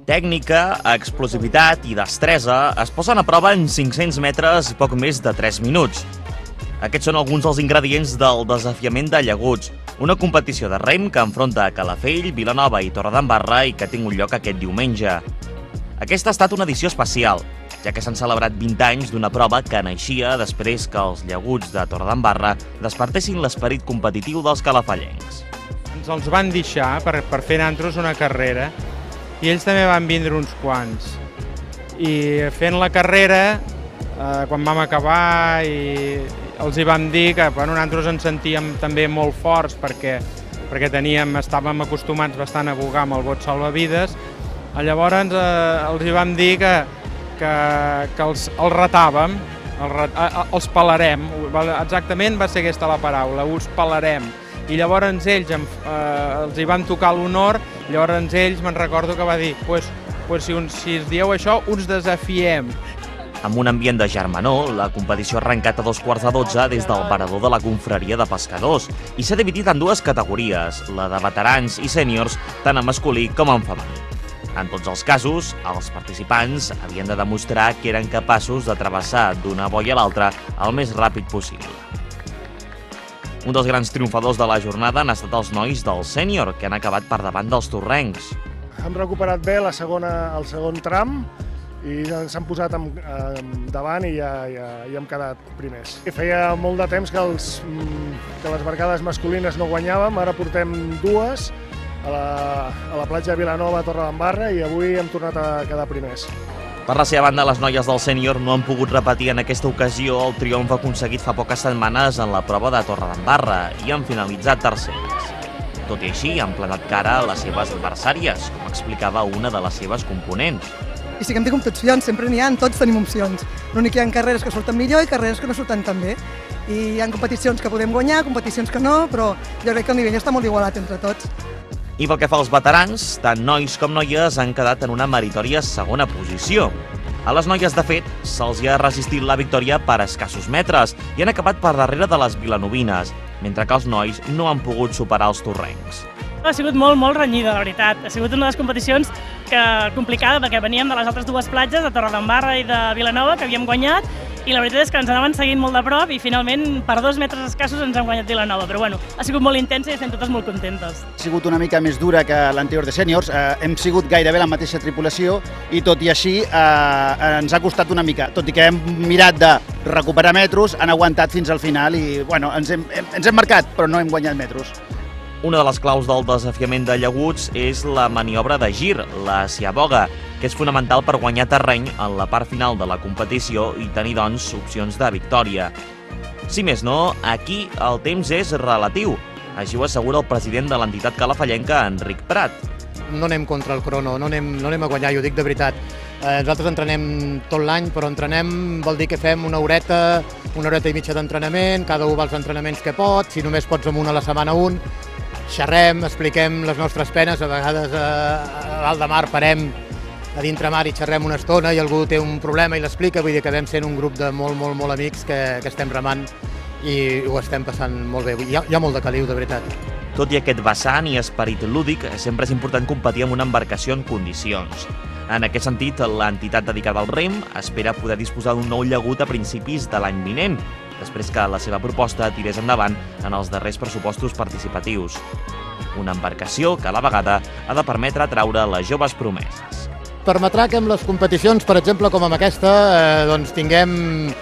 Tècnica, explosivitat i destresa es posen a prova en 500 metres i poc més de 3 minuts. Aquests són alguns dels ingredients del desafiament de Llaguts, una competició de rem que enfronta Calafell, Vilanova i Torredembarra i que ha tingut lloc aquest diumenge. Aquesta ha estat una edició especial, ja que s'han celebrat 20 anys d'una prova que naixia després que els llaguts de Torredembarra despertessin l'esperit competitiu dels calafellencs. Ens els van deixar per fer nosaltres una carrera i ells també van vindre uns quants. I fent la carrera, quan vam acabar, els hi vam dir que nosaltres ens sentíem també molt forts perquè estàvem acostumats bastant a jugar amb el bot salvavides. Llavors els hi vam dir que els retàvem, els pelarem, exactament va ser aquesta la paraula, us pelarem. I llavors ells els hi van tocar l'honor, llavors ells me'n recordo que va dir si es dieu això, uns desafiem. Amb un ambient de germanor, la competició ha arrencat a 2:15 des del parador de la confraria de pescadors i s'ha dividit en dues categories, la de veterans i sèniors, tant en masculí com en femení. En tots els casos, els participants havien de demostrar que eren capaços de travessar d'una boia a l'altra el més ràpid possible. Un dels grans triomfadors de la jornada han estat els nois del sènior, que han acabat per davant dels torrencs. Hem recuperat bé el segon tram i s'han posat davant i ja hem quedat primers. Feia molt de temps que les barcades masculines no guanyàvem, ara portem dues a la platja de Vilanova a Torredembarra i avui hem tornat a quedar primers. Per la seva banda, les noies del sènior no han pogut repetir en aquesta ocasió el triomf aconseguit fa poques setmanes en la prova de Torredembarra i han finalitzat terceres. Tot i així, han plantat cara a les seves adversàries, com explicava una de les seves components. I sí que hem tingut opcions, sempre n'hi ha, tots tenim opcions. L'únic que hi ha carreres que surten millor i carreres que no surten tan bé. I hi ha competicions que podem guanyar, competicions que no, però jo crec que el nivell està molt igualat entre tots. I pel que fa als veterans, tant nois com noies han quedat en una meritòria segona posició. A les noies, de fet, se'ls hi ha resistit la victòria per escassos metres i han acabat per darrere de les vilanovines, mentre que els nois no han pogut superar els torrencs. Ha sigut molt renyida, la veritat. Ha sigut una de les competicions complicada perquè veníem de les altres dues platges, de Torredembarra i de Vilanova, que havíem guanyat, i la veritat és que ens anaven seguint molt de prop i finalment per 2 metres escassos ens han guanyat Vilanova, però bueno, ha sigut molt intensa i estem totes molt contentes. Ha sigut una mica més dura que l'anterior de sèniors, hem sigut gairebé la mateixa tripulació i tot i així ens ha costat una mica, tot i que hem mirat de recuperar metros, han aguantat fins al final i bueno, ens hem marcat però no hem guanyat metros. Una de les claus del desafiament de Llaguts és la maniobra de gir, la ciaboga, que és fonamental per guanyar terreny en la part final de la competició i tenir, doncs, opcions de victòria. Si més no, aquí el temps és relatiu. Així ho assegura el president de l'entitat calafellenca, Enric Prat. No anem contra el crono, no anem a guanyar, jo dic de veritat. Nosaltres entrenem tot l'any, però entrenem vol dir que fem una horeta i mitja d'entrenament, cada un va als entrenaments que pot, si només pots amb una a la setmana xerrem, expliquem les nostres penes, a vegades a dalt de mar parem a dintre mar i xerrem una estona i algú té un problema i l'explica, vull dir que vam sent un grup de molt amics que estem remant i ho estem passant molt bé, hi ha molt de caliu, de veritat. Tot i aquest vessant i esperit lúdic, sempre és important competir amb una embarcació en condicions. En aquest sentit, l'entitat dedicada al rem espera poder disposar d'un nou llagut a principis de l'any vinent, després que la seva proposta tirés endavant en els darrers pressupostos participatius. Una embarcació que a la vegada ha de permetre atraure les joves promeses. Permetrà que amb les competicions, per exemple, com amb aquesta, doncs tinguem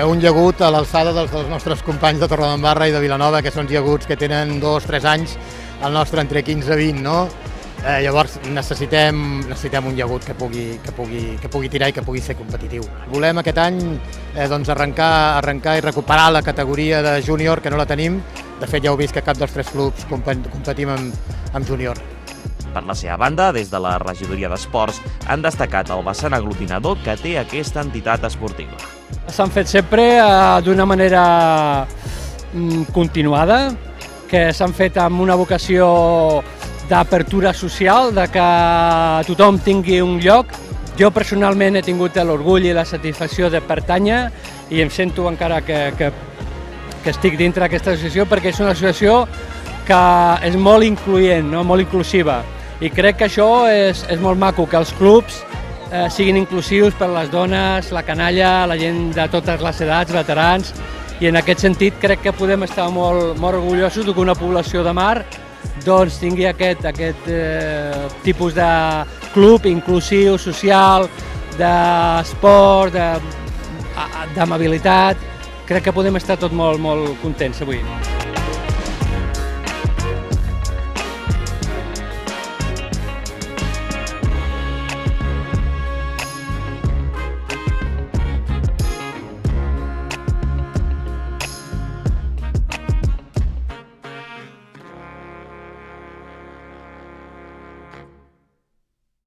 un llagut a l'alçada dels nostres companys de Torredembarra i de Vilanova, que són llaguts que tenen 2 o 3 anys, el nostre entre 15 i 20, no? Llavors necessitem un llagut que pugui tirar i que pugui ser competitiu. Volem aquest any arrencar i recuperar la categoria de júnior, que no la tenim. De fet, ja heu vist que cap dels 3 clubs competim amb júnior. Per la seva banda, des de la regidoria d'Esports, han destacat el vessant aglutinador que té aquesta entitat esportiva. S'han fet sempre d'una manera continuada, que s'han fet amb una vocació d'apertura social, de que tothom tingui un lloc. Jo personalment he tingut l'orgull i la satisfacció de pertànyer i em sento encara que estic dintre d'aquesta associació perquè és una associació que és molt incloent, no? Molt inclusiva. I crec que això és molt maco, que els clubs siguin inclusius per a les dones, la canalla, la gent de totes les edats, veterans, i en aquest sentit crec que podem estar molt orgullosos que una població de mar doncs tingui aquest tipus de club inclusiu, social, d'esport, d'amabilitat. Crec que podem estar tots molt contents avui.